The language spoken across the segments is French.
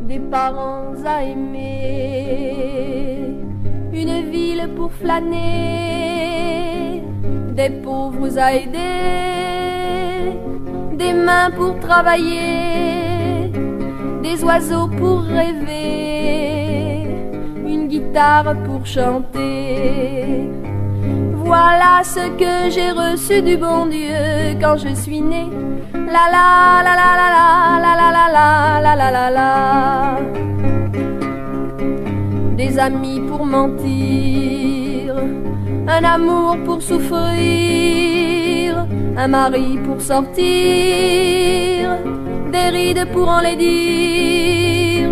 Des parents à aimer, une ville pour flâner, des pauvres à aider, des mains pour travailler, des oiseaux pour rêver, une guitare pour chanter. Voilà ce que j'ai reçu du bon Dieu quand je suis née. La la la la la la la la la la la la la. Des amis pour mentir, un amour pour souffrir, un mari pour sortir, des rides pour enlaidir,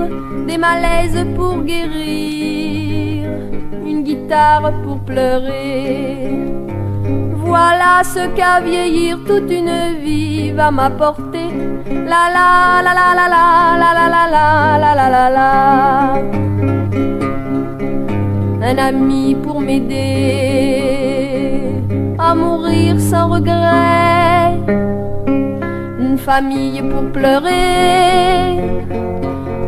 des malaises pour guérir, une guitare pour pleurer. Voilà ce qu'à vieillir toute une vie va m'apporter. La la la la la la la la la la la la la. Un ami pour m'aider à mourir sans regret, une famille pour pleurer,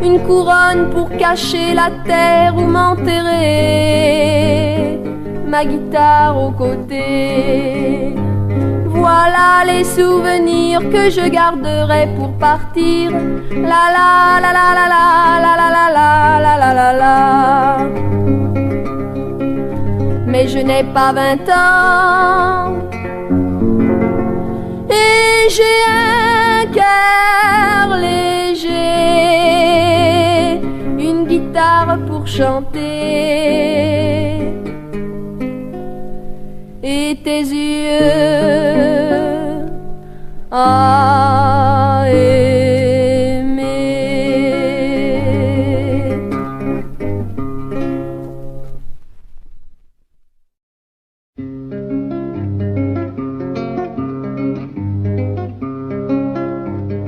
une couronne pour cacher la terre ou m'enterrer, ma guitare aux côtés. Voilà les souvenirs que je garderai pour partir. La la la la la la la la la la la la la. Mais je n'ai pas 20 ans et j'ai un cœur léger, une guitare pour chanter et tes yeux à aimer.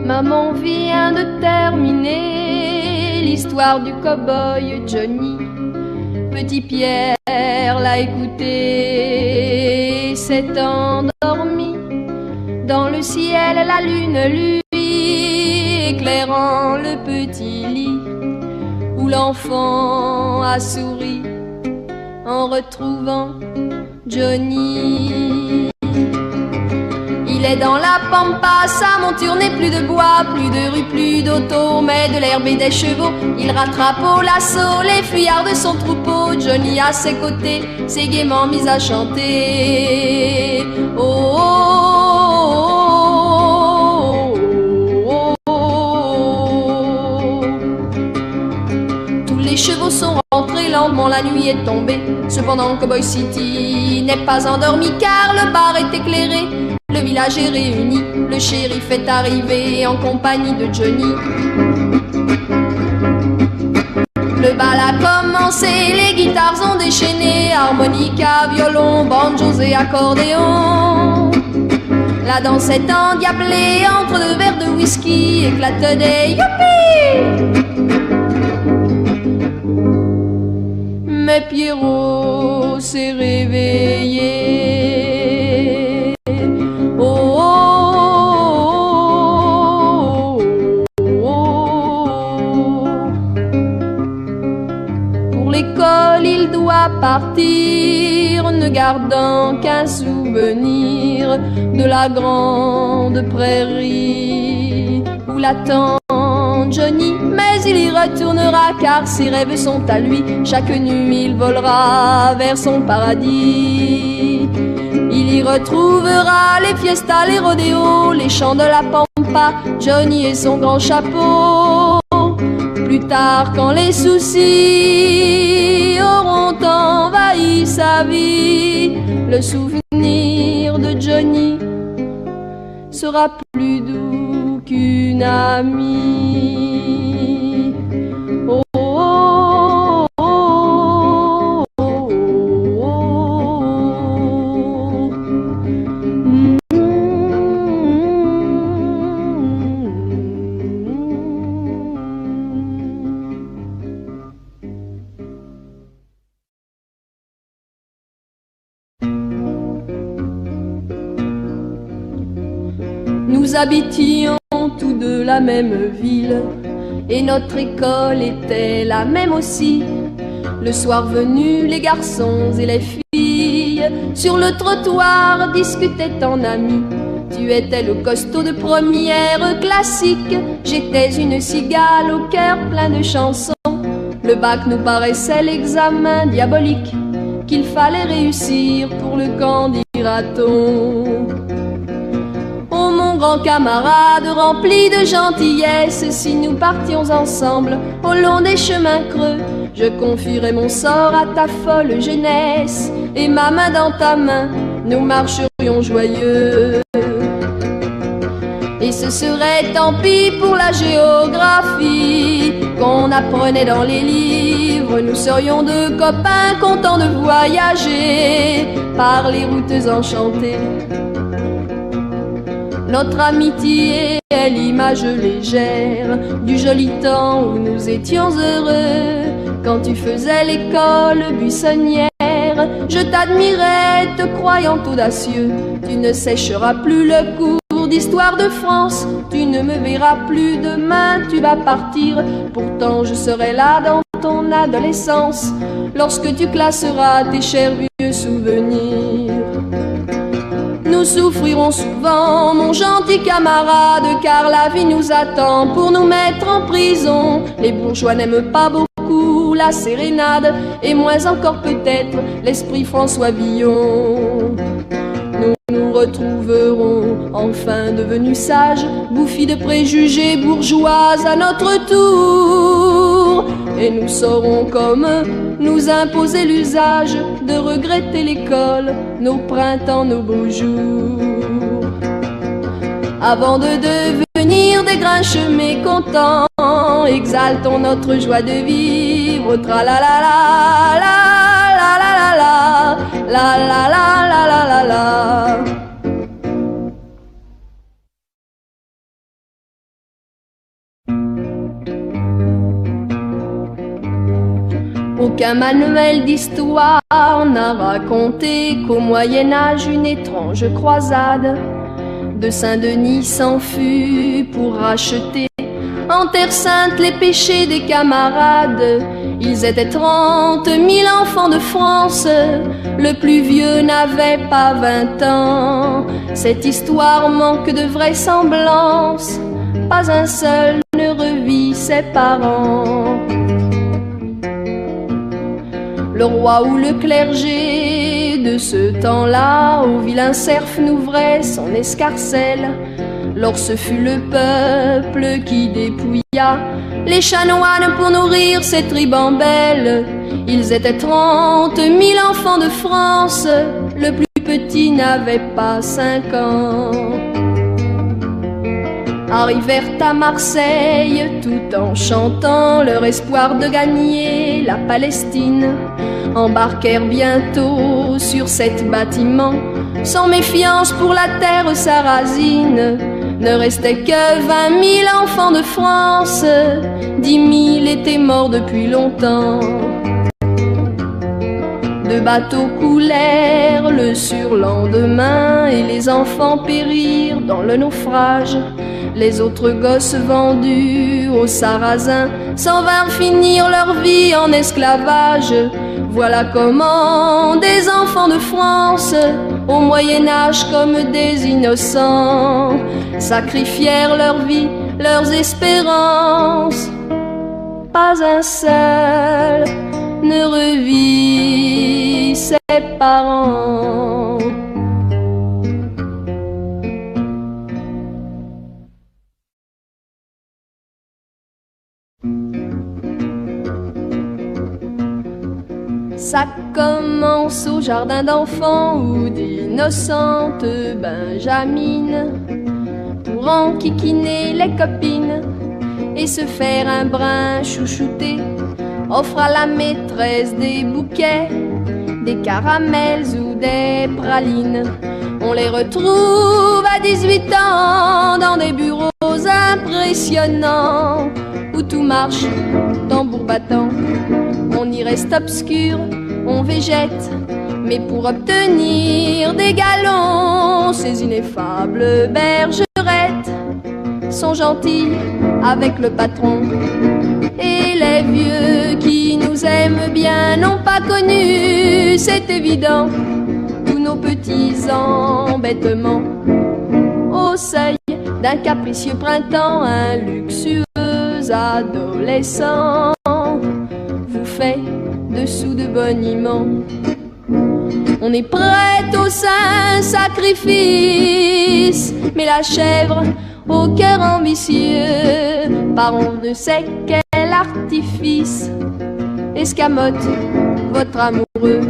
Maman vient de terminer l'histoire du cow-boy Johnny. Petit Pierre l'a écouté, s'est endormi. Dans le ciel, la lune, lui, éclairant le petit lit où l'enfant a souri en retrouvant Johnny. Il est dans la pampa, sa monture n'est plus de bois, plus de rue, plus d'auto, mais de l'herbe et des chevaux. Il rattrape au lasso les fuyards de son troupeau. Johnny à ses côtés s'est gaiement mis à chanter. Oh, oh, oh, oh, oh. Tous les chevaux sont rentrés, lentement la nuit est tombée. Cependant Cowboy City n'est pas endormi car le bar est éclairé. Le village est réuni, le shérif est arrivé en compagnie de Johnny. Le bal a commencé, les guitares ont déchaîné, harmonica, violon, banjos et accordéon. La danse est endiablée entre deux verres de whisky, éclate des youpi. Mais Pierrot s'est réveillé. Il doit partir, ne gardant qu'un souvenir de la grande prairie où l'attend Johnny. Mais il y retournera car ses rêves sont à lui. Chaque nuit il volera vers son paradis. Il y retrouvera les fiestas, les rodéos, les chants de la pampa, Johnny et son grand chapeau. Plus tard quand les soucis auront envahi sa vie, le souvenir de Johnny sera plus doux qu'une amie. Oh, oh, oh, oh, oh, oh. Nous habitions tous deux la même ville, et notre école était la même aussi. Le soir venu, les garçons et les filles sur le trottoir discutaient en amis. Tu étais le costaud de première classique, j'étais une cigale au cœur plein de chansons. Le bac nous paraissait l'examen diabolique qu'il fallait réussir pour le candidaton. Oh mon grand camarade rempli de gentillesse, si nous partions ensemble au long des chemins creux, je confierais mon sort à ta folle jeunesse, et ma main dans ta main, nous marcherions joyeux. Et ce serait tant pis pour la géographie qu'on apprenait dans les livres. Nous serions deux copains contents de voyager par les routes enchantées. Notre amitié est l'image légère du joli temps où nous étions heureux. Quand tu faisais l'école buissonnière, je t'admirais, te croyant audacieux. Tu ne sécheras plus le cours d'histoire de France, tu ne me verras plus demain, tu vas partir. Pourtant je serai là dans ton adolescence, lorsque tu classeras tes chers vieux souvenirs. Nous souffrirons souvent, mon gentil camarade, car la vie nous attend pour nous mettre en prison. Les bourgeois n'aiment pas beaucoup la sérénade, et moins encore peut-être l'esprit François Villon. Nous nous retrouverons enfin devenus sages, bouffis de préjugés bourgeois à notre tour, et nous saurons comme nous imposer l'usage de regretter l'école, nos printemps, nos beaux jours. Avant de devenir des grincheux mécontents, exaltons notre joie de vivre. Tra-la-la-la, la-la-la-la, la-la-la-la-la-la. Aucun manuel d'histoire n'a raconté qu'au Moyen-Âge une étrange croisade de Saint-Denis s'en fut pour racheter en Terre Sainte les péchés des camarades. Ils étaient 30 000 enfants de France, le plus vieux n'avait pas 20 ans. Cette histoire manque de vraisemblance, pas un seul ne revit ses parents. Le roi ou le clergé de ce temps-là au vilain cerf n'ouvrait son escarcelle, lors ce fut le peuple qui dépouilla les chanoines pour nourrir ses tribambelles. Ils étaient 30 000 enfants de France, le plus petit n'avait pas 5 ans. Arrivèrent à Marseille tout en chantant leur espoir de gagner la Palestine. Embarquèrent bientôt sur 7 bâtiments, sans méfiance pour la terre sarrasine. Ne restait que 20 000 enfants de France, 10 000 étaient morts depuis longtemps. 2 bateaux coulèrent le surlendemain, et les enfants périrent dans le naufrage. Les autres gosses vendus aux Sarrasins s'en vinrent finir leur vie en esclavage. Voilà comment des enfants de France, au Moyen-Âge comme des innocents, sacrifièrent leur vie, leurs espérances. Pas un seul ne revit ses parents. Ça commence au jardin d'enfants où d'innocentes benjamines pour enquiquiner les copines et se faire un brin chouchouté offre à la maîtresse des bouquets, des caramels ou des pralines. On les retrouve à 18 ans dans des bureaux impressionnants où tout marche tambour battant. On y reste obscur, on végète, mais pour obtenir des galons, ces ineffables bergerettes sont gentils avec le patron. Et les vieux qui nous aiment bien n'ont pas connu, c'est évident, tous nos petits embêtements. Au seuil d'un capricieux printemps, un luxueux adolescent vous fait dessous de boniment. On est prêt au saint sacrifice, mais la chèvre au cœur ambitieux, par on ne sait quel artifice, escamote votre amoureux.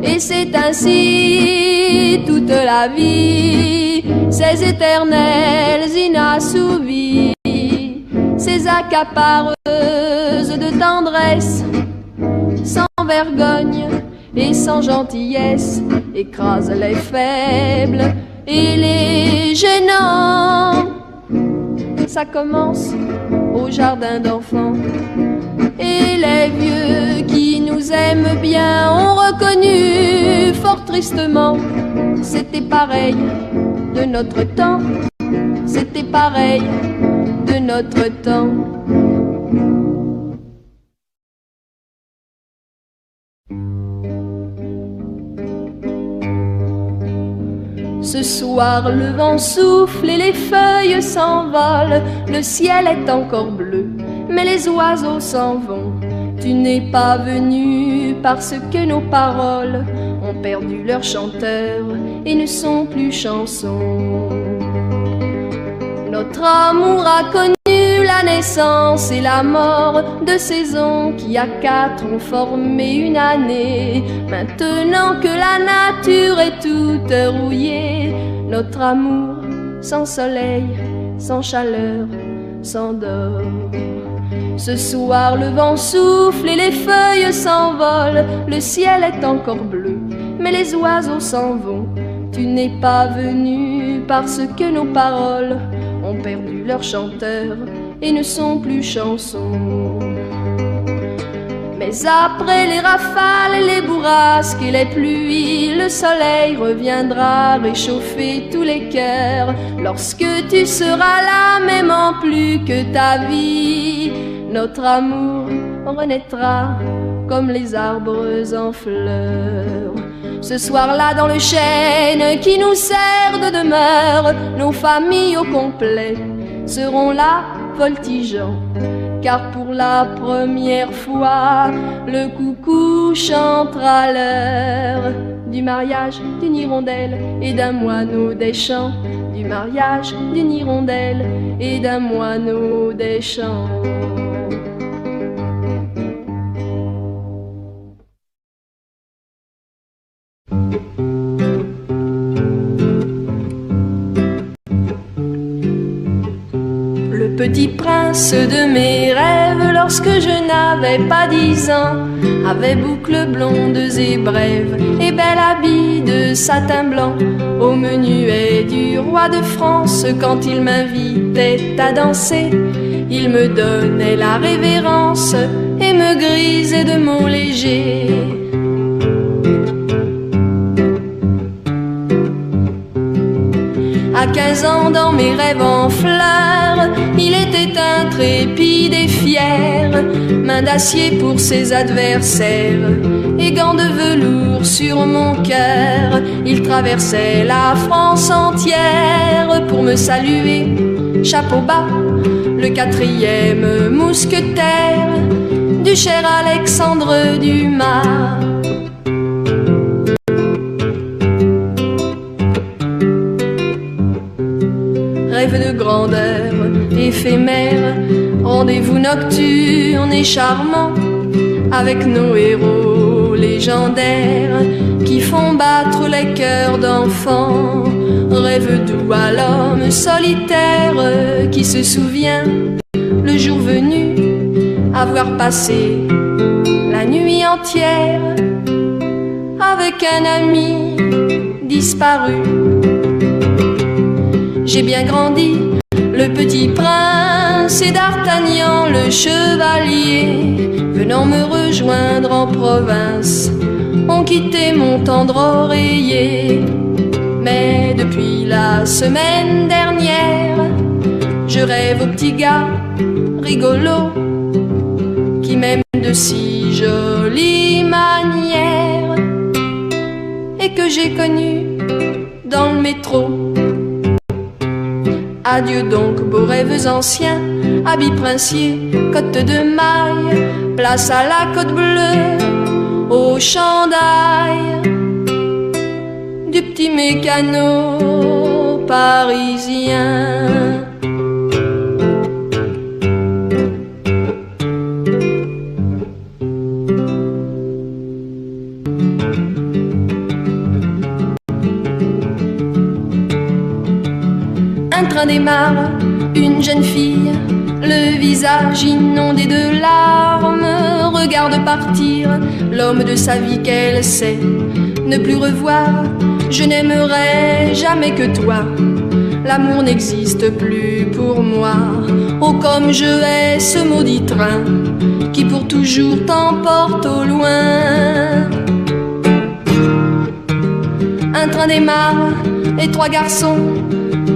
Et c'est ainsi toute la vie, ces éternelles inassouvies, ces accapareuses de tendresse, sans vergogne et sans gentillesse, écrasent les faibles et les gênants. Ça commence au jardin d'enfants. Et les vieux qui nous aiment bien ont reconnu fort tristement, c'était pareil de notre temps, c'était pareil de notre temps. Ce soir le vent souffle et les feuilles s'envolent, le ciel est encore bleu, mais les oiseaux s'en vont. Tu n'es pas venu parce que nos paroles ont perdu leur chanteur et ne sont plus chansons. Notre amour a connu la naissance et la mort, de saisons qui à quatre ont formé une année. Maintenant que la nature est toute rouillée, notre amour sans soleil, sans chaleur, s'endort. Ce soir le vent souffle et les feuilles s'envolent, le ciel est encore bleu, mais les oiseaux s'en vont. Tu n'es pas venu parce que nos paroles ont perdu leur chanteur et ne sont plus chansons. Mais après les rafales, les bourrasques et les pluies, le soleil reviendra réchauffer tous les cœurs. Lorsque tu seras là, m'aimant plus que ta vie, notre amour renaîtra comme les arbres en fleurs. Ce soir-là, dans le chêne qui nous sert de demeure, nos familles au complet seront là voltigeant, car pour la première fois, le coucou chantera l'heure du mariage d'une hirondelle et d'un moineau des champs, du mariage d'une hirondelle et d'un moineau des champs. Petit prince de mes rêves, lorsque je n'avais pas 10 ans, avait boucles blondes et brèves et bel habit de satin blanc. Au menuet du roi de France, quand il m'invitait à danser, il me donnait la révérence et me grisait de mots légers. À 15 ans, dans mes rêves en fleurs, il était intrépide et fier, main d'acier pour ses adversaires et gants de velours sur mon cœur. Il traversait la France entière pour me saluer, chapeau bas, le 4e mousquetaire du cher Alexandre Dumas. Rêve de grandeur éphémère, rendez-vous nocturne et charmant avec nos héros légendaires qui font battre les cœurs d'enfants. Rêve doux à l'homme solitaire qui se souvient, le jour venu, avoir passé la nuit entière avec un ami disparu. J'ai bien grandi, le petit prince et d'Artagnan le chevalier, venant me rejoindre en province, ont quitté mon tendre oreiller. Mais depuis la semaine dernière, je je rêve aux petits gars rigolos qui m'aiment de si jolies manières et que j'ai connus dans le métro. Adieu donc beaux rêves anciens, habits princiers, côte de maille, place à la côte bleue, au chandail du petit mécano parisien. Un train démarre, une jeune fille, le visage inondé de larmes, regarde partir l'homme de sa vie qu'elle sait ne plus revoir. Je n'aimerai jamais que toi, l'amour n'existe plus pour moi. Oh comme je hais ce maudit train qui pour toujours t'emporte au loin. Un train démarre et trois garçons,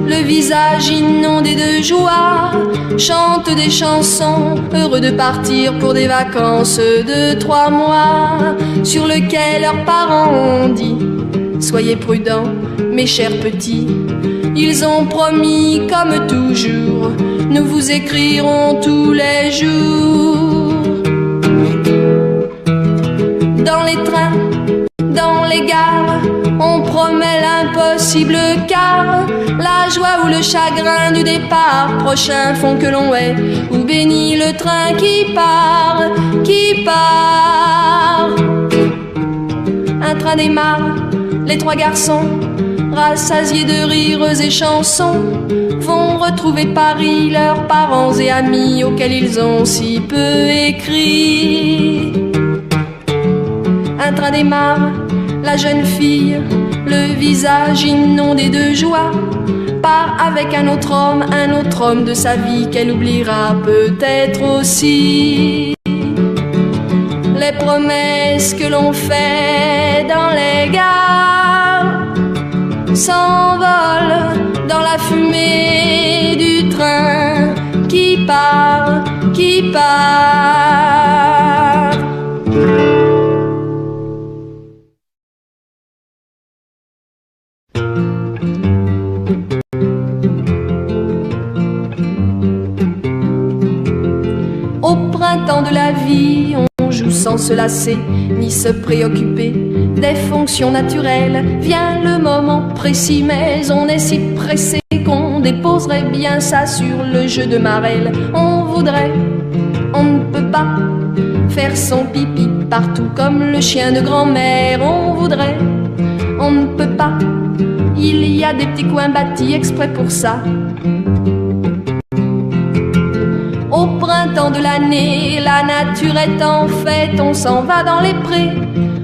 le visage inondé de joie, chantent des chansons, heureux de partir pour des vacances de 3 mois, sur lesquelles leurs parents ont dit: soyez prudents, mes chers petits. Ils ont promis, comme toujours, nous vous écrirons tous les jours. Dans les trains, dans les gares, on promet l'impossible car la joie ou le chagrin du départ prochain font que l'on hait ou bénit le train qui part, qui part. Un train démarre, les trois garçons, rassasiés de rires et chansons, vont retrouver Paris, leurs parents et amis auxquels ils ont si peu écrit. Un train démarre, la jeune fille, le visage inondé de joie, part avec un autre homme de sa vie qu'elle oubliera peut-être aussi. Les promesses que l'on fait dans les gares s'envolent dans la fumée du train qui part, qui part. Au printemps de la vie, on joue sans se lasser, ni se préoccuper des fonctions naturelles. Vient le moment précis, mais on est si pressé qu'on déposerait bien ça sur le jeu de Marelle. On voudrait, on ne peut pas, faire son pipi partout comme le chien de grand-mère. On voudrait, on ne peut pas, il y a des petits coins bâtis exprès pour ça. Au printemps de l'année, la nature est en fête, on s'en va dans les prés,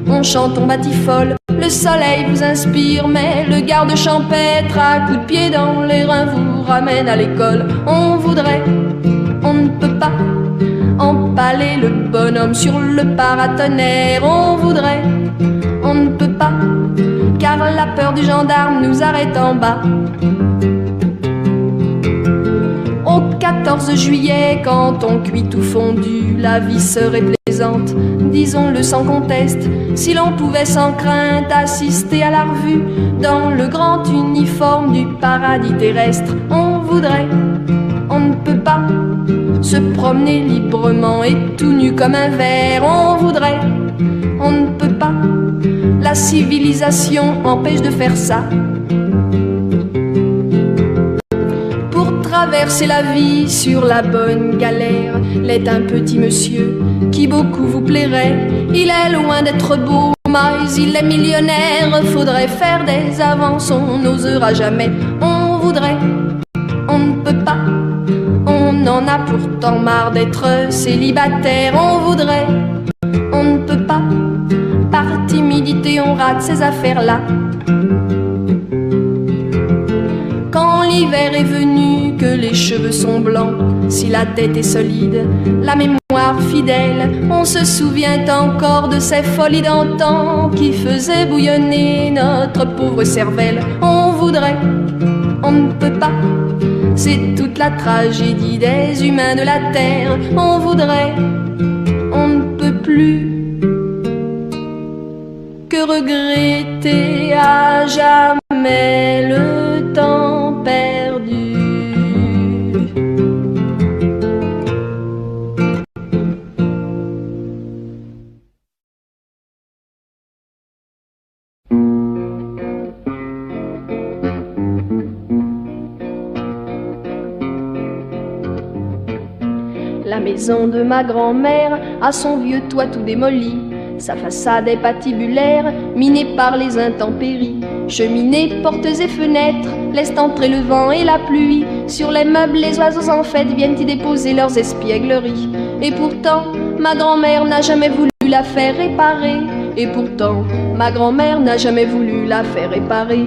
on chante, on batifole, le soleil vous inspire, mais le garde champêtre à coups de pied dans les reins vous ramène à l'école. On voudrait, on ne peut pas, empaler le bonhomme sur le paratonnerre. On voudrait, on ne peut pas, car la peur du gendarme nous arrête en bas. Au 14 juillet, quand on cuit tout fondu, la vie serait plaisante, disons-le sans conteste, si l'on pouvait sans crainte assister à la revue dans le grand uniforme du paradis terrestre. On voudrait, on ne peut pas, se promener librement et tout nu comme un ver. On voudrait, on ne peut pas, la civilisation empêche de faire ça. Traverser la vie sur la bonne galère l'est un petit monsieur qui beaucoup vous plairait. Il est loin d'être beau, mais il est millionnaire. Faudrait faire des avances, on n'osera jamais. On voudrait, on ne peut pas, on en a pourtant marre d'être célibataire. On voudrait, on ne peut pas, par timidité on rate ces affaires-là. Quand l'hiver est venu, que les cheveux sont blancs, si la tête est solide, la mémoire fidèle, on se souvient encore de ces folies d'antan qui faisaient bouillonner notre pauvre cervelle. On voudrait, on ne peut pas, c'est toute la tragédie des humains de la terre. On voudrait, on ne peut plus que regretter à jamais le temps perdu. La maison de ma grand-mère a son vieux toit tout démoli. Sa façade est patibulaire, minée par les intempéries. Cheminées, portes et fenêtres laissent entrer le vent et la pluie. Sur les meubles, les oiseaux en fête viennent y déposer leurs espiègleries. Et pourtant, ma grand-mère n'a jamais voulu la faire réparer. Et pourtant, ma grand-mère n'a jamais voulu la faire réparer.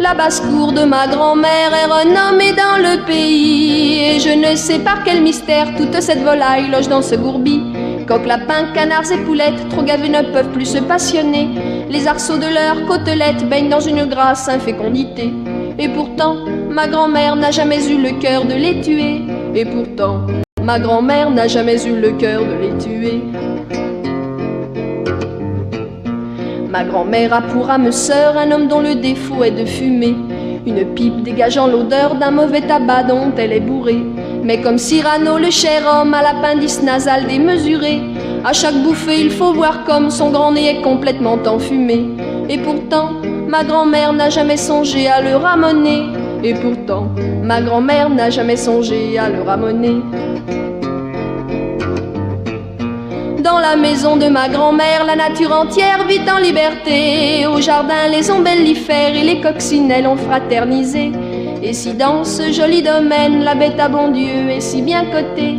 La basse-cour de ma grand-mère est renommée dans le pays. Et je ne sais par quel mystère toute cette volaille loge dans ce gourbi. Coqs, lapins, canards et poulettes, trop gavés ne peuvent plus se passionner. Les arceaux de leurs côtelettes baignent dans une grasse infécondité. Et pourtant, ma grand-mère n'a jamais eu le cœur de les tuer. Et pourtant, ma grand-mère n'a jamais eu le cœur de les tuer. Ma grand-mère a pour âme sœur un homme dont le défaut est de fumer, une pipe dégageant l'odeur d'un mauvais tabac dont elle est bourrée. Mais comme Cyrano, le cher homme a l'appendice nasal démesuré, à chaque bouffée il faut voir comme son grand nez est complètement enfumé. Et pourtant, ma grand-mère n'a jamais songé à le ramener. Et pourtant, ma grand-mère n'a jamais songé à le ramener. Dans la maison de ma grand-mère, la nature entière vit en liberté. Au jardin, les ombellifères et les coccinelles ont fraternisé. Et si dans ce joli domaine, la bête à bon Dieu est si bien cotée,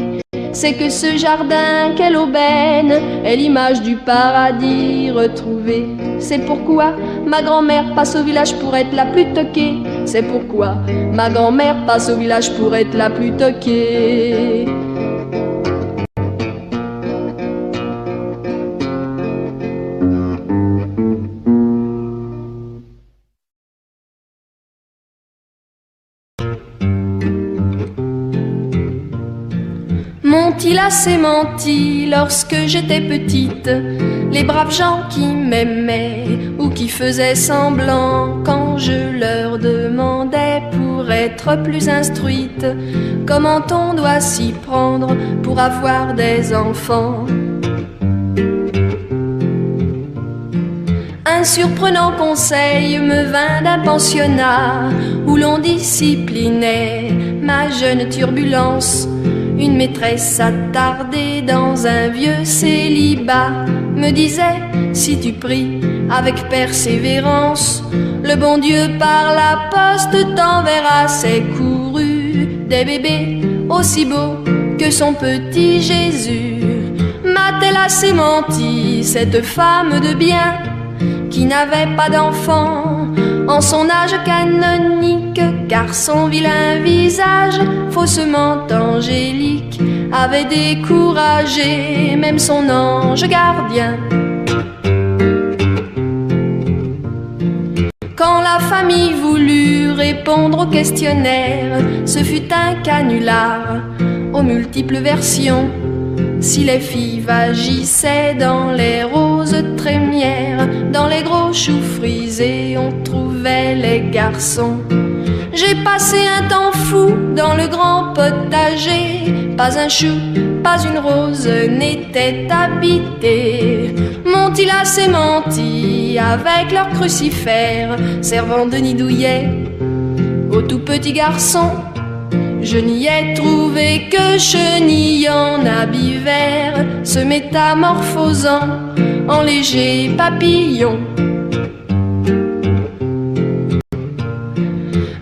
c'est que ce jardin, quelle aubaine, est l'image du paradis retrouvé. C'est pourquoi ma grand-mère passe au village pour être la plus toquée. C'est pourquoi ma grand-mère passe au village pour être la plus toquée. M'ont-ils assez menti lorsque j'étais petite? Les braves gens qui m'aimaient ou qui faisaient semblant quand je leur demandais pour être plus instruite comment on doit s'y prendre pour avoir des enfants. Un surprenant conseil me vint d'un pensionnat où l'on disciplinait ma jeune turbulence. Une maîtresse attardée dans un vieux célibat me disait: si tu pries avec persévérance, le bon Dieu par la poste t'enverra ses courus des bébés aussi beaux que son petit Jésus. M'a-t-elle assez menti, cette femme de bien qui n'avait pas d'enfant en son âge canonique, car son vilain visage faussement angélique avait découragé même son ange gardien. Quand la famille voulut répondre au questionnaire, ce fut un canular aux multiples versions. Si les filles vagissaient dans les roses trémières, dans les gros choux frisés on trouvait les garçons. J'ai passé un temps fou dans le grand potager, pas un chou, pas une rose n'était habité. M'ont-ils assez menti avec leur crucifère, servant de nid douillet aux tout petits garçons? Je n'y ai trouvé que chenilles en habit vert, se métamorphosant en légers papillons.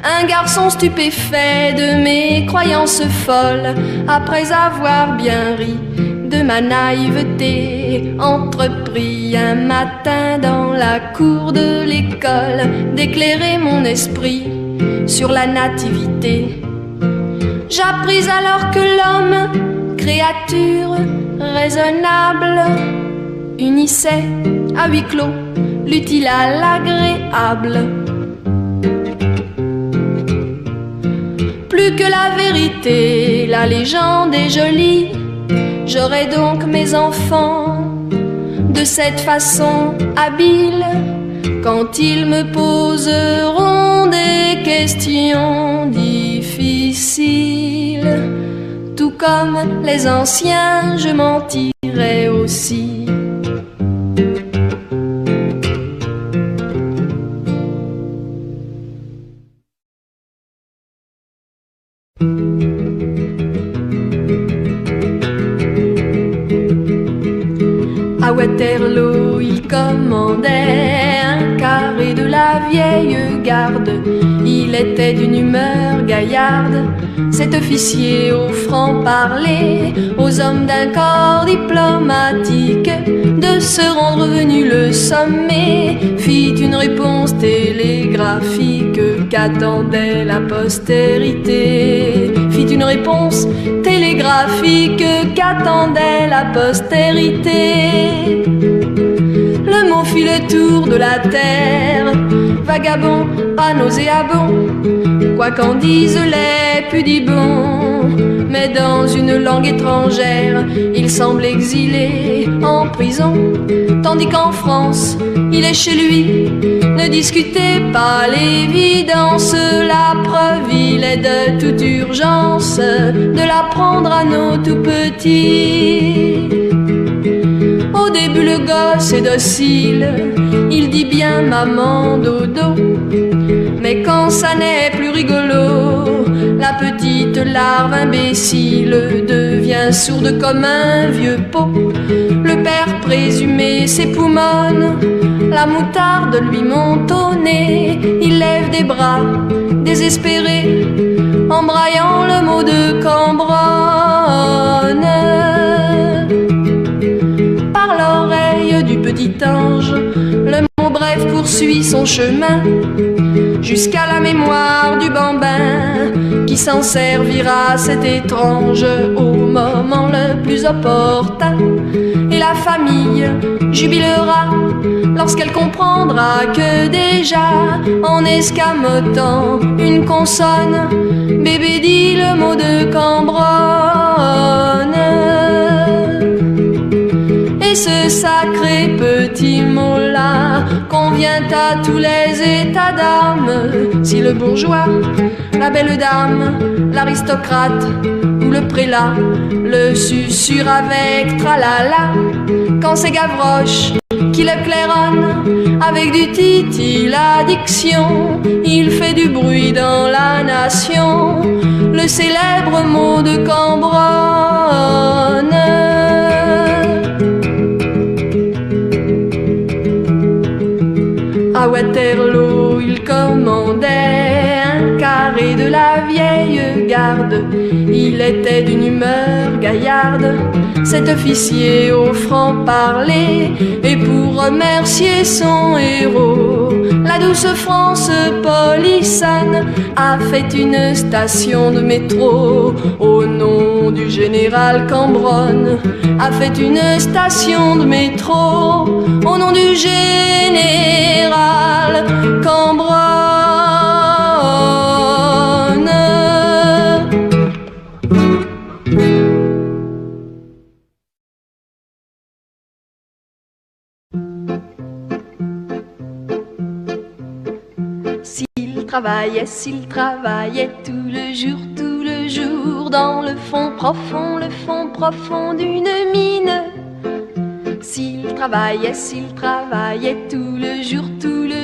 Un garçon stupéfait de mes croyances folles, après avoir bien ri de ma naïveté, entreprit un matin dans la cour de l'école d'éclairer mon esprit sur la nativité. J'appris alors que l'homme, créature raisonnable, unissait à huis clos l'utile à l'agréable. plus que la vérité, la légende est jolie. J'aurai donc mes enfants de cette façon habile. Quand ils me poseront des questions difficiles, tout comme les anciens, je mentirai aussi. À Waterloo, il commandait un carré de la vieille garde. Il était d'une humeur gaillarde, cet officier au franc-parler, aux hommes d'un corps diplomatique, de se rendre venu le sommet, fit une réponse télégraphique qu'attendait la postérité. Fit une réponse télégraphique qu'attendait la postérité. Le mot fit le tour de la terre, vagabond, pas nauséabond, quoi qu'en disent les pudibonds. Mais dans une langue étrangère, il semble exilé en prison, tandis qu'en France, il est chez lui. Ne discutez pas l'évidence, la preuve, il est de toute urgence de l'apprendre à nos tout petits. Au début le gosse est docile, il dit bien maman dodo. Mais quand ça n'est plus rigolo, la petite larve imbécile devient sourde comme un vieux pot. Le père présumé s'époumonne, la moutarde lui monte au nez. Il lève des bras désespérés, embraillant le mot de Cambronne. Par l'oreille du petit ange, le mot bref poursuit son chemin jusqu'à la mémoire du bambin qui s'en servira, cet étrange, au moment le plus opportun. Et la famille jubilera lorsqu'elle comprendra que déjà, en escamotant une consonne, bébé dit le mot de Cambronne. Et ce sacré petit mot-là convient à tous les états d'âme. Si le bourgeois, la belle dame, l'aristocrate ou le prélat le susurre avec tralala, quand c'est Gavroche qui le claironne avec du titi la diction, il fait du bruit dans la nation, le célèbre mot de Cambronne. À Waterloo, il commandait un carré de la vieille garde. Il était d'une humeur gaillarde, cet officier au franc-parler. Et pour remercier son héros, la douce France polissonne a fait une station de métro au nom du général Cambronne. A fait une station de métro au nom du général Cambronne. S'il travaillait tout le jour, dans le fond profond d'une mine. S'il travaillait tout le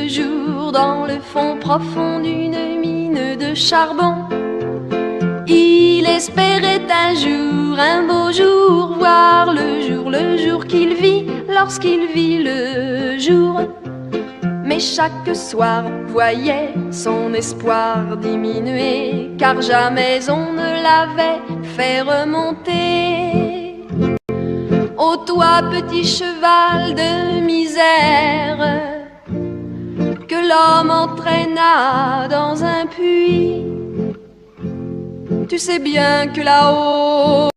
jour, dans le fond profond d'une mine de charbon. Il espérait un jour, un beau jour, voir le jour qu'il vit, lorsqu'il vit le jour. Mais chaque soir voyait son espoir diminuer, car jamais on ne l'avait fait remonter. Ô toi petit cheval de misère, que l'homme entraîna dans un puits, tu sais bien que là-haut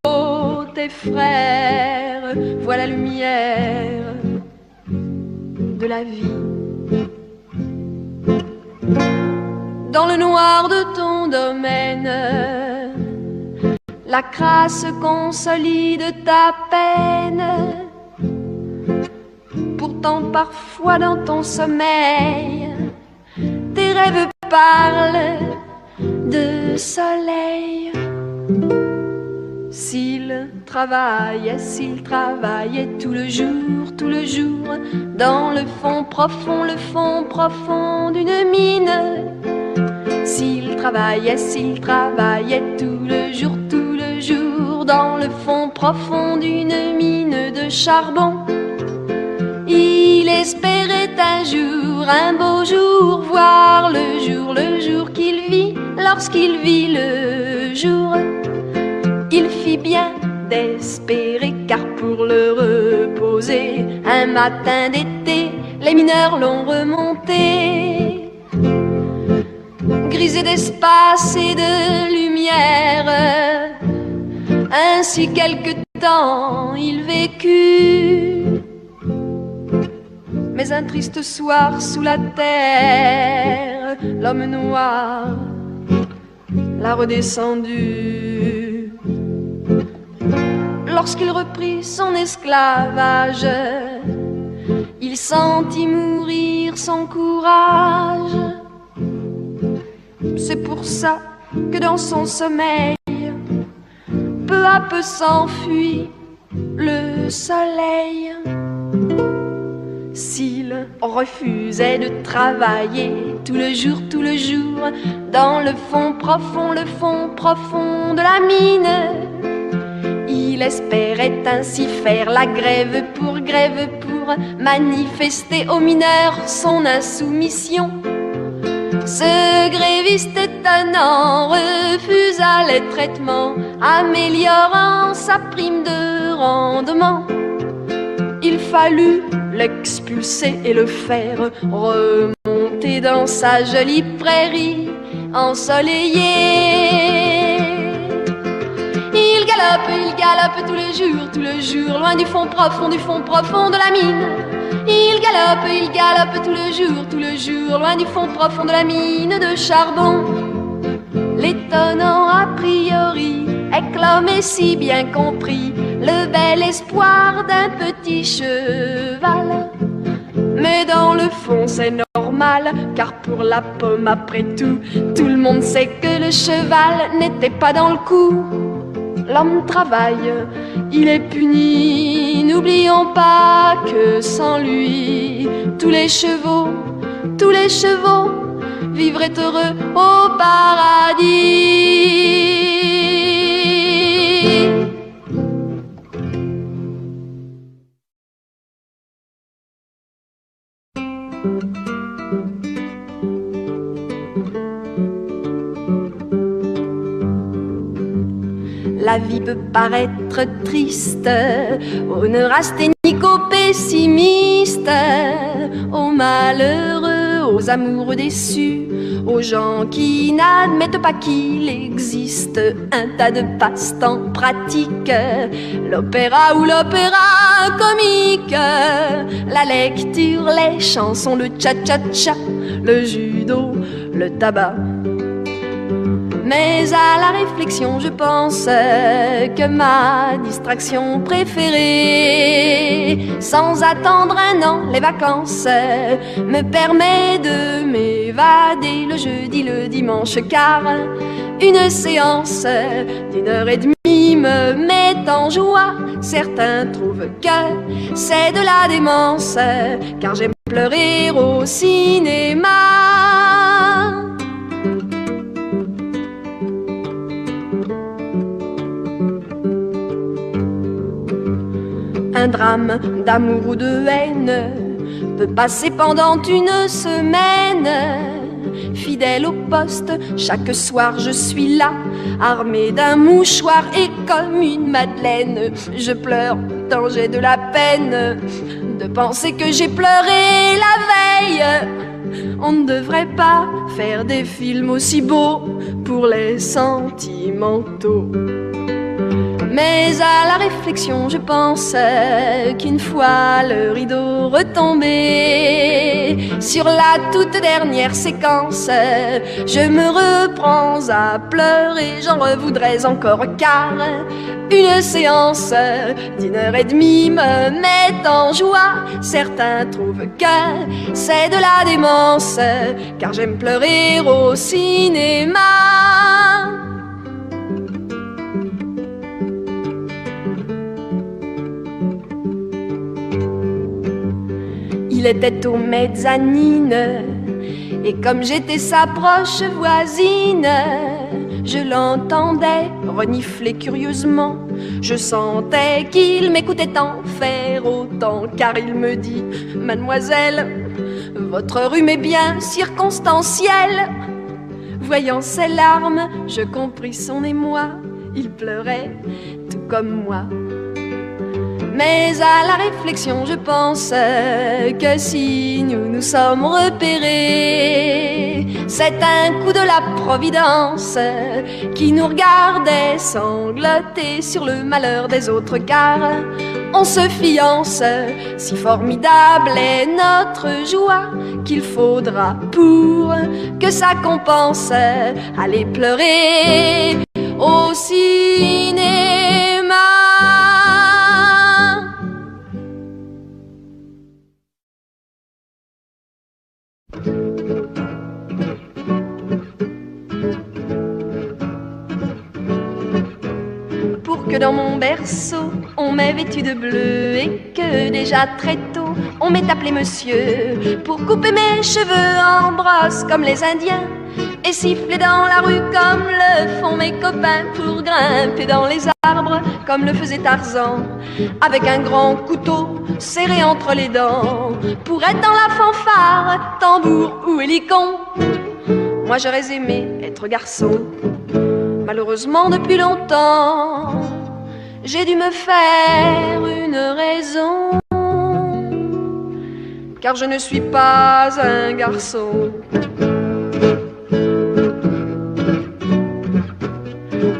tes frères voient la lumière de la vie. dans le noir de ton domaine. La crasse consolide ta peine. Pourtant parfois dans ton sommeil, tes rêves parlent de soleil. S'il travaillait tout le jour, dans le fond profond d'une mine. S'il travaillait tout le jour, dans le fond profond d'une mine de charbon. Il espérait un jour, un beau jour, voir le jour qu'il vit, lorsqu'il vit le jour. Il fit bien d'espérer, car pour le reposer, un matin d'été, les mineurs l'ont remonté. Grisé d'espace et de lumière, ainsi quelque temps il vécut. Mais un triste soir sous la terre, l'homme noir l'a redescendu. Lorsqu'il reprit son esclavage, il sentit mourir son courage. C'est pour ça que dans son sommeil, peu à peu s'enfuit le soleil. S'il refusait de travailler tout le jour, dans le fond profond de la mine, il espérait ainsi faire la grève pour manifester aux mineurs son insoumission. Ce gréviste étonnant refusa les traitements, améliorant sa prime de rendement. Il fallut l'expulser et le faire remonter dans sa jolie prairie ensoleillée. Il galope tous les jours, loin du fond profond de la mine. Il galope tous les jours, loin du fond profond de la mine de charbon. L'étonnant a priori est que l'homme est si bien compris, le bel espoir d'un petit cheval. Mais dans le fond c'est normal, car pour la pomme après tout le monde sait que le cheval n'était pas dans le coup. L'homme travaille, il est puni, n'oublions pas que sans lui, tous les chevaux vivraient heureux au paradis. La vie peut paraître triste aux neurasthéniques, aux pessimistes, aux malheureux, aux amoureux déçus, aux gens qui n'admettent pas qu'il existe un tas de passe-temps pratiques, l'opéra ou l'opéra comique, la lecture, les chansons, le cha-cha-cha, le judo, le tabac. Mais à la réflexion, je pense que ma distraction préférée, sans attendre un an, les vacances, me permet de m'évader le jeudi, le dimanche, car une séance d'1h30 me met en joie. Certains trouvent que c'est de la démence, car j'aime pleurer au cinéma. Un drame d'amour ou de haine peut passer pendant une semaine. Fidèle au poste, chaque soir je suis là, armée d'un mouchoir et comme une madeleine. Je pleure tant j'ai de la peine de penser que j'ai pleuré la veille. On ne devrait pas faire des films aussi beaux pour les sentimentaux. Mais à la réflexion, je pense qu'une fois le rideau retombé sur la toute dernière séquence, je me reprends à pleurer. J'en revoudrais encore car une séance d'1h30 me met en joie. Certains trouvent que c'est de la démence, car j'aime pleurer au cinéma. Il était aux mezzanines, et comme j'étais sa proche voisine, je l'entendais renifler curieusement. Je sentais qu'il m'écoutait en faire autant, car il me dit: Mademoiselle, votre rhume est bien circonstanciel. Voyant ses larmes, je compris son émoi. Il pleurait tout comme moi. Mais à la réflexion, je pense que si nous nous sommes repérés, c'est un coup de la providence qui nous regardait sangloter sur le malheur des autres, car on se fiance. Si formidable est notre joie qu'il faudra pour que ça compense aller pleurer au cinéma. Pour que dans mon berceau on m'ait vêtu de bleu, et que déjà très tôt on m'ait appelé monsieur, pour couper mes cheveux en brosse comme les Indiens et siffler dans la rue comme le font mes copains, pour grimper dans les arbres comme le faisait Tarzan, avec un grand couteau serré entre les dents, pour être dans la fanfare, tambour ou hélicon. Moi j'aurais aimé être garçon. Malheureusement depuis longtemps, j'ai dû me faire une raison, car je ne suis pas un garçon.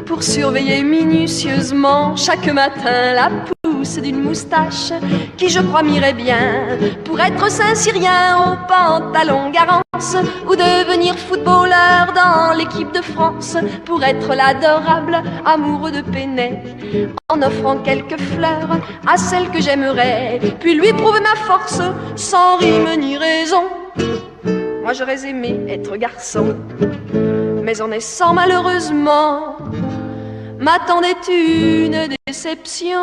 Pour surveiller minutieusement chaque matin la pousse d'une moustache qui je crois m'irait bien, pour être Saint-Cyrien au pantalon Garance, ou devenir footballeur dans l'équipe de France, pour être l'adorable amoureux de Pénet, en offrant quelques fleurs à celle que j'aimerais, puis lui prouver ma force sans rime ni raison. Moi j'aurais aimé être garçon, mais en naissant malheureusement m'attendait une déception,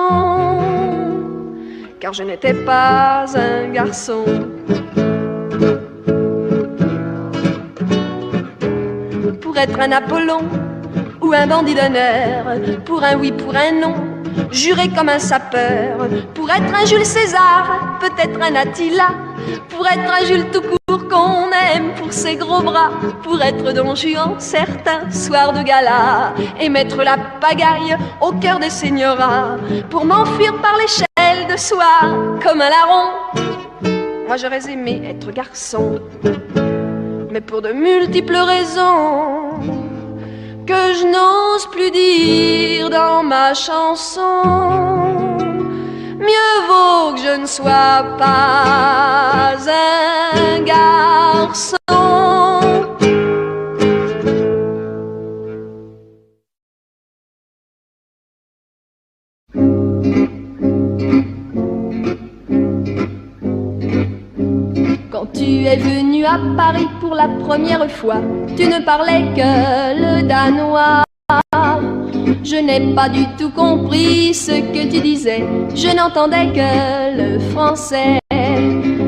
car je n'étais pas un garçon. Pour être un Apollon ou un bandit d'honneur, pour un oui, pour un non, juré comme un sapeur, pour être un Jules César, peut-être un Attila, pour être un Jules tout court qu'on aime pour ses gros bras, pour être Don Juan certains soirs de gala, et mettre la pagaille au cœur des seigneurats, pour m'enfuir par l'échelle de soie comme un larron. Moi j'aurais aimé être garçon, mais pour de multiples raisons que je n'ose plus dire dans ma chanson, mieux vaut que je ne sois pas un garçon. Quand tu es venu à Paris pour la première fois, tu ne parlais que le danois. Je n'ai pas du tout compris ce que tu disais, je n'entendais que le français.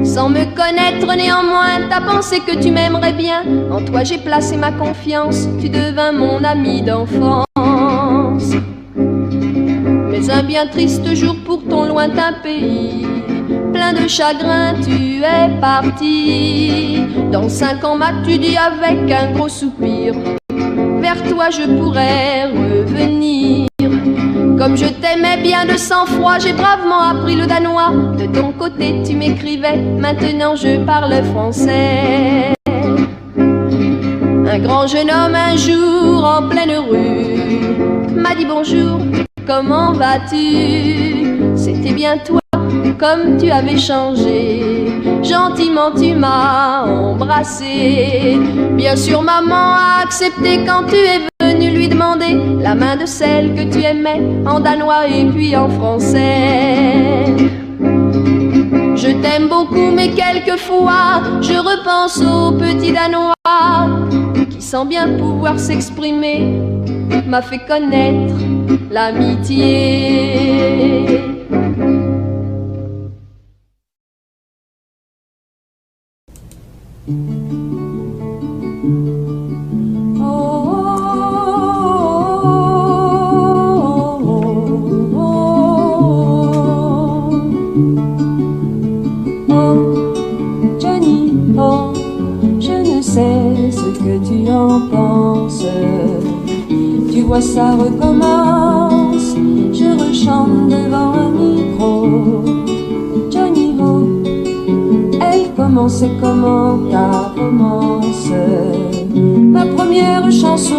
Sans me connaître néanmoins, t'as pensé que tu m'aimerais bien. En toi j'ai placé ma confiance, tu devins mon ami d'enfance. Mais un bien triste jour pour ton lointain pays, plein de chagrin tu es parti. Dans 5 ans m'as-tu dit avec un gros soupir, vers toi je pourrais revenir. Comme je t'aimais bien de sang-froid, j'ai bravement appris le danois. De ton côté tu m'écrivais, maintenant je parle français. Un grand jeune homme un jour en pleine rue m'a dit bonjour, comment vas-tu? C'était bien toi, comme tu avais changé. Gentiment tu m'as embrassé. Bien sûr maman a accepté quand tu es venu lui demander la main de celle que tu aimais en danois et puis en français. Je t'aime beaucoup mais quelquefois je repense au petit danois qui sans bien pouvoir s'exprimer m'a fait connaître l'amitié. Ce que tu en penses, tu vois ça recommence, je rechante devant un micro. Johnny Ho, elle commençait comment ta romance, ma première chanson,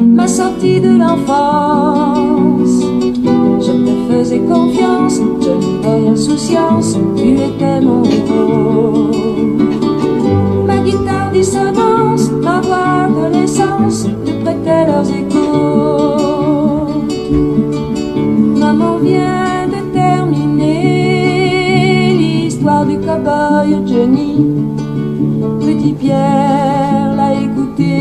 ma sortie de l'enfance. Je te faisais confiance, Johnny Boy insouciance, tu étais mon héros. Guitare dissonance, ma voix adolescence te prêtait leurs échos. Maman vient de terminer l'histoire du cow-boy Johnny. Petit Pierre l'a écouté,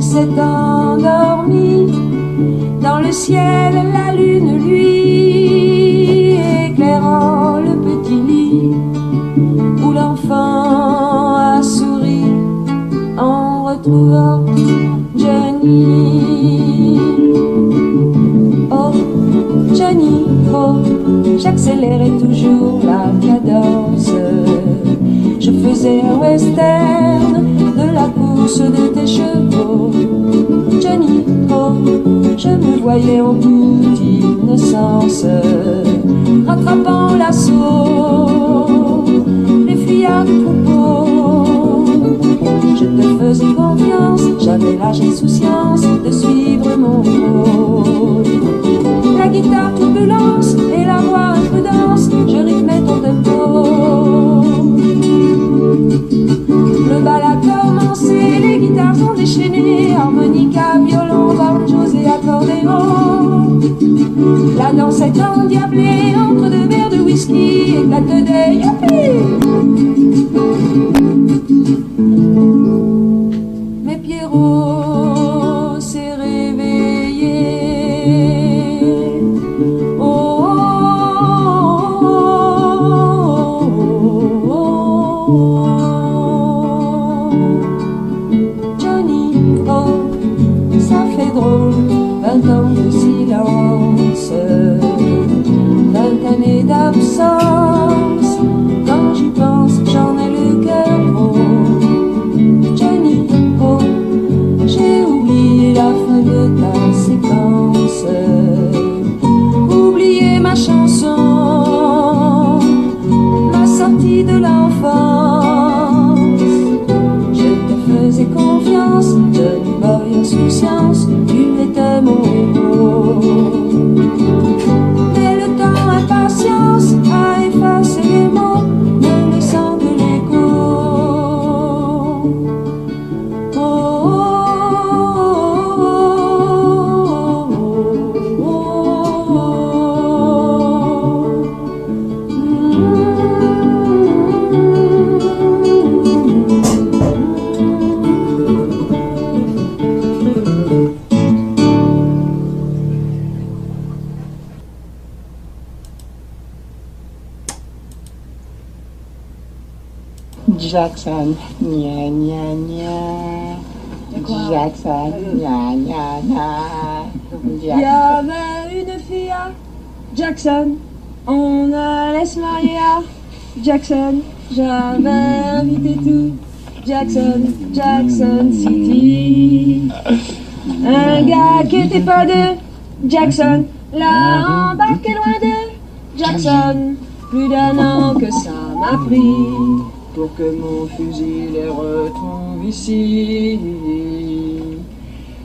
s'est endormi. Dans le ciel, la lune lui éclairant le petit lit où l'enfant a souri en retrouvant Johnny. Oh, Johnny, oh, j'accélérais toujours la cadence. Je faisais un western de la course de tes chevaux. Johnny, oh, je me voyais en toute innocence, rattrapant l'assaut les fuyards du troupeau. Je te faisais confiance, j'avais l'âge insouciance de suivre mon rôle. La guitare turbulence et la voix imprudence, je rythmais ton tempo. Le bal a commencé, les guitares sont déchaînées, harmonica, violon, banjos et accordéon. La danse est endiablée entre deux verres de whisky, éclate des youpi. Mais Pierrot s'est réveillé. Oh, oh, oh, oh, oh. Johnny, oh, ça fait drôle, 20 ans de silence, 20 années d'absence. Quand j'y pense, j'en ai le cœur gros. Johnny, oh, j'ai oublié la fin de ta séquence, oublié ma chanson, ma sortie de l'enfance. Je te faisais confiance, Johnny Boy insouciance, tu étais mon héros. Mais le temps impatience a effacé les mots, ne laissant que l'écho. Oh, oh, oh, oh, oh, Jackson, gna gna gna. Jackson, gna gna gna. Il y avait une fille à Jackson, on allait se marier à Jackson. J'avais invité tout Jackson, Jackson City. Un gars qui était pas de Jackson l'a embarqué loin de Jackson. Plus d'un an que ça m'a pris pour que mon fusil les retrouve ici.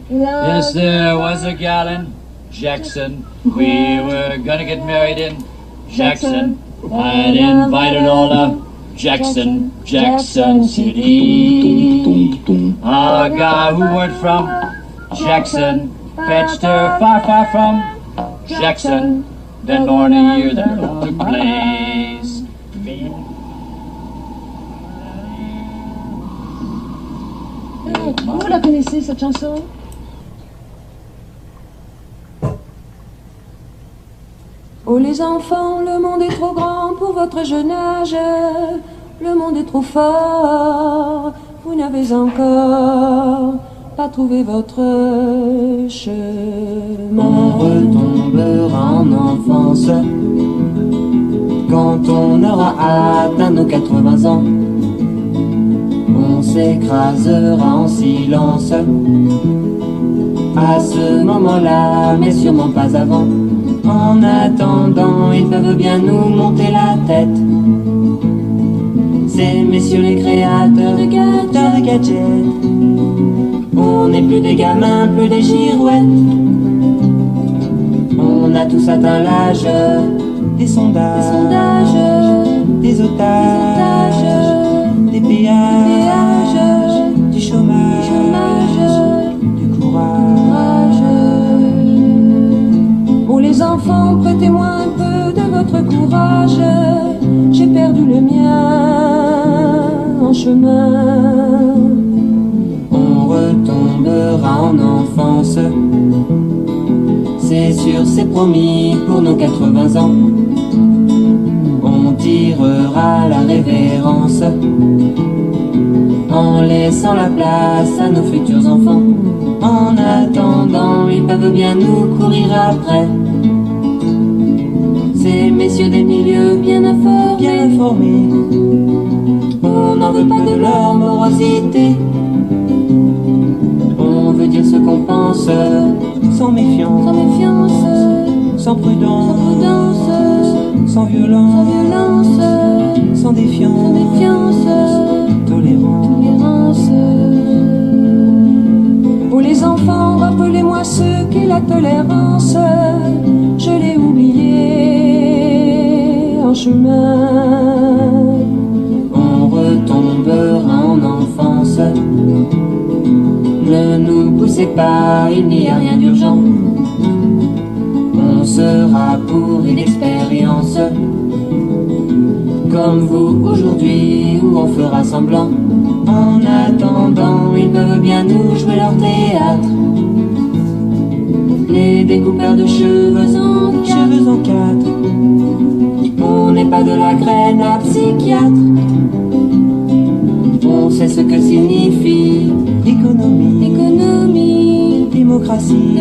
Yes, there was a gal in Jackson. We were gonna get married in Jackson. I'd invited all of Jackson City. A guy who weren't from Jackson fetched her far, far from Jackson. Then born a year that took place. Vous la connaissez cette chanson? Oh les enfants, le monde est trop grand pour votre jeune âge. Le monde est trop fort, vous n'avez encore pas trouvé votre chemin. On retombera en enfance quand on aura atteint nos 80 ans. On s'écrasera en silence à ce moment-là, mais sûrement pas avant. En attendant, ils peuvent bien nous monter la tête. Ces messieurs les créateurs de gadgets. On n'est plus des gamins, plus des girouettes. On a tous atteint l'âge des sondages, des otages, des péages, du chômage, du courage. Oh les enfants, prêtez-moi un peu de votre courage. J'ai perdu le mien en chemin. On retombera en enfance, c'est sûr, c'est promis pour nos 80 ans. On tirera la révérence en laissant la place à nos futurs enfants. En attendant, ils peuvent bien nous courir après. Ces messieurs des milieux bien informés. On n'en veut pas de leur morosité. On veut dire ce qu'on pense sans méfiance, sans prudence, sans violence, sans défiance, tolérance. Oh les enfants, rappelez-moi ce qu'est la tolérance. Je l'ai oublié en chemin. On retombera en enfance. Ne nous poussez pas, il n'y a rien d'urgent. On sera pour une expérience comme vous aujourd'hui, où on fera semblant. En attendant, ils peuvent bien nous jouer leur théâtre. Les découpeurs de cheveux en quatre. On n'est pas de la graine à psychiatre. On sait ce que signifie économie, démocratie,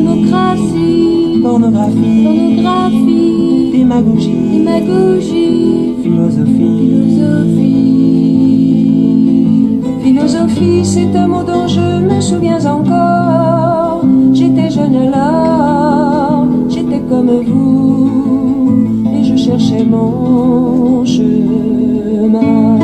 pornographie, démagogie, philosophie, c'est un mot dont je me souviens encore. J'étais jeune alors, j'étais comme vous, et je cherchais mon chemin.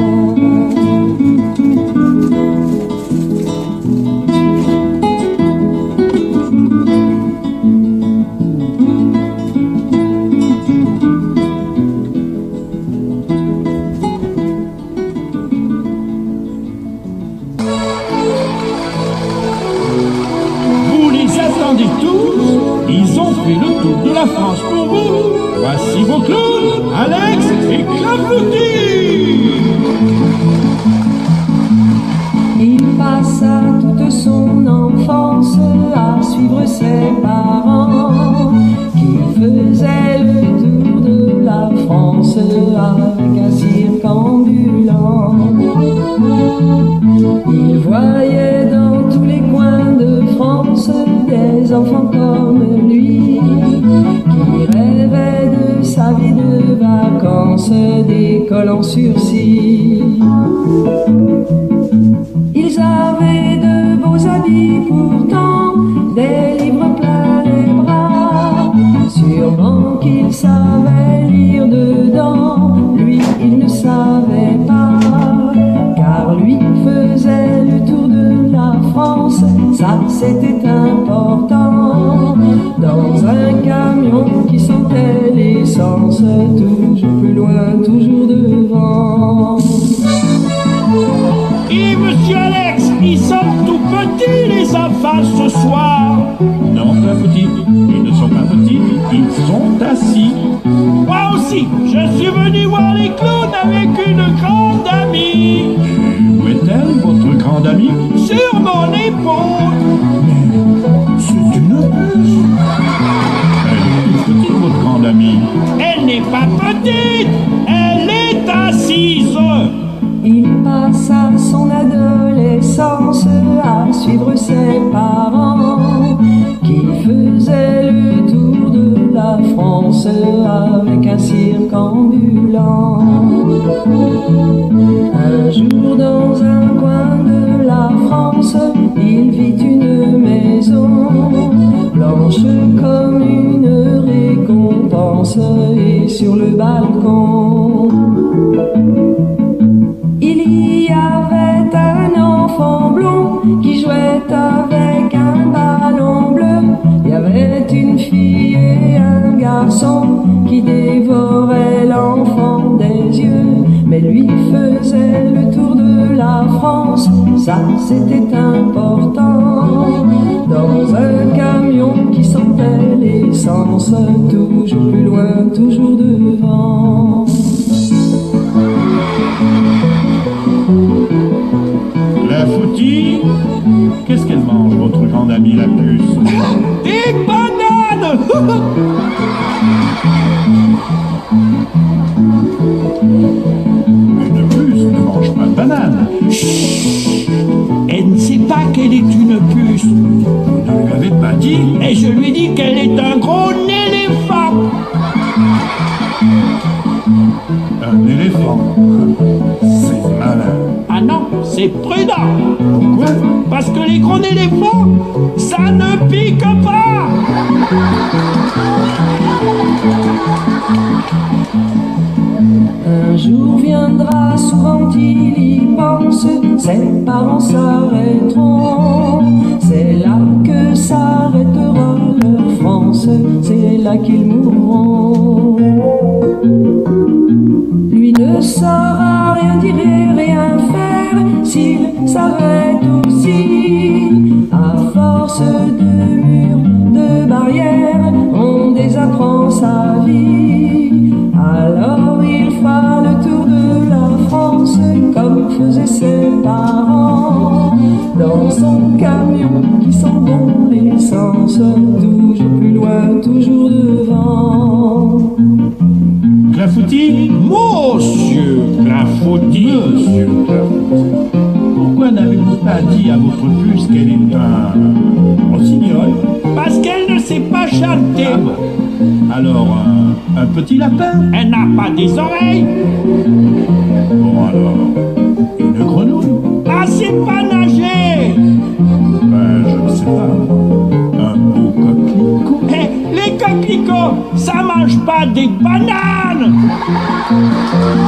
Ils ont fait le tour de la France pour vous. Voici vos clowns, Alex et Clafoutis. Il passa toute son enfance à suivre ses parents qui faisaient le tour de la France avec un cirque ambulant. Il voyait dans tous les coins de France des enfants comme lui qui rêvaient de sa vie de vacances, d'école en sursis. Ils avaient de beaux habits pourtant, des livres plein les bras. Sûrement qu'ils savaient lire dedans, lui il ne savait pas. Car lui faisait le tour de la France, ça c'était important. l'essence, toujours plus loin, toujours devant. Et monsieur Alex, ils sont tout petits les enfants ce soir. Non, pas petits, ils ne sont pas petits, ils sont assis. Moi aussi, je suis venu voir les clowns avec une grande amie. Où est-elle, votre grande amie? Sur mon épaule. Mais c'est une puce. Elle est toute petite, votre grande amie. Elle n'est pas petite, elle est assise. Il passa son adolescence à suivre ses parents qui faisaient le tour de la France avec un cirque ambulant. Un jour dans un coin de la France, il vit une maison blanche comme une récompense et sur le balcon il y avait un enfant blond qui jouait avec un ballon bleu. Il y avait une fille et un garçon qui dévoraient l'enfant des yeux. Mais lui faisait le tour de la France, ça c'était important. Dans un camion qui sentait l'essence, toujours plus loin, toujours devant. La foutille, qu'est-ce qu'elle mange, votre grande amie la puce? Des bananes. Une puce ne mange pas de bananes. Chut. Elle ne sait pas qu'elle est une puce. Vous ne lui avez pas dit? Et je lui dis qu'elle est un gros éléphant. Un éléphant? C'est malin. Ah non, c'est prudent. Pourquoi? Parce que les gros éléphants, ça ne pique pas. Un jour viendra, souvent il y pense, ses parents s'arrêteront. C'est là que s'arrêtera leur France, c'est là qu'ils mourront. Lui ne saura rien dire et rien faire s'il savait aussi. À force de murs, de barrières, on désapprend sa vie. Alors il fera le tour de la France comme faisaient ses parents. Dans son camion qui sent bon l'essence, toujours plus loin, toujours devant. Clafoutis? Monsieur Clafoutis. Monsieur Clafoutis. Pourquoi n'avez-vous pas dit à votre puce qu'elle est un rossignol? Parce qu'elle ne sait pas chanter. Ah bon. Alors, un petit lapin? Elle n'a pas des oreilles. Bon alors, une grenouille? Ah, c'est pas nager. Ben, je ne sais pas. Un beau coquelicot? Eh, les coquelicots, ça mange pas des bananes.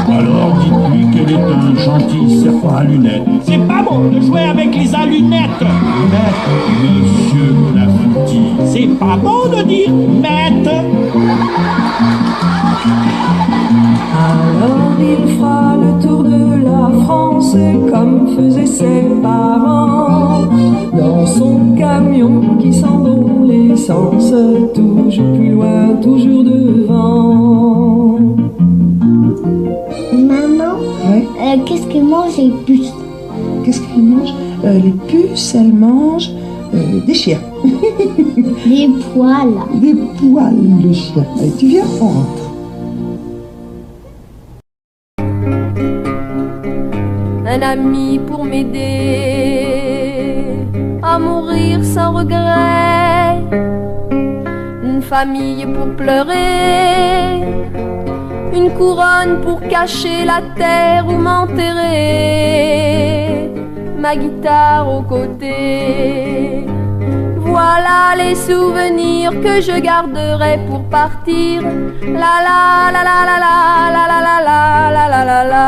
Alors dites-lui qu'elle est un gentil serpent à lunettes. C'est pas bon de jouer avec les allunettes. Maître, monsieur Clafoutis. C'est pas bon de dire maître. Alors il fera le tour de la France comme faisaient ses parents. Dans son camion qui sent bon l'essence, toujours plus loin, toujours devant. Maman, Ouais. Qu'est-ce que mangent les puces? Qu'est-ce qu'elles mangent? Les puces, elles mangent des chiens. Des poils. Des poils de chien. Allez, tu viens, on rentre. Un ami pour m'aider à mourir sans regret, une famille pour pleurer, une couronne pour cacher la terre ou m'enterrer, ma guitare aux côtés. Voilà les souvenirs que je garderai pour partir. La la la la la la la la la la la la la.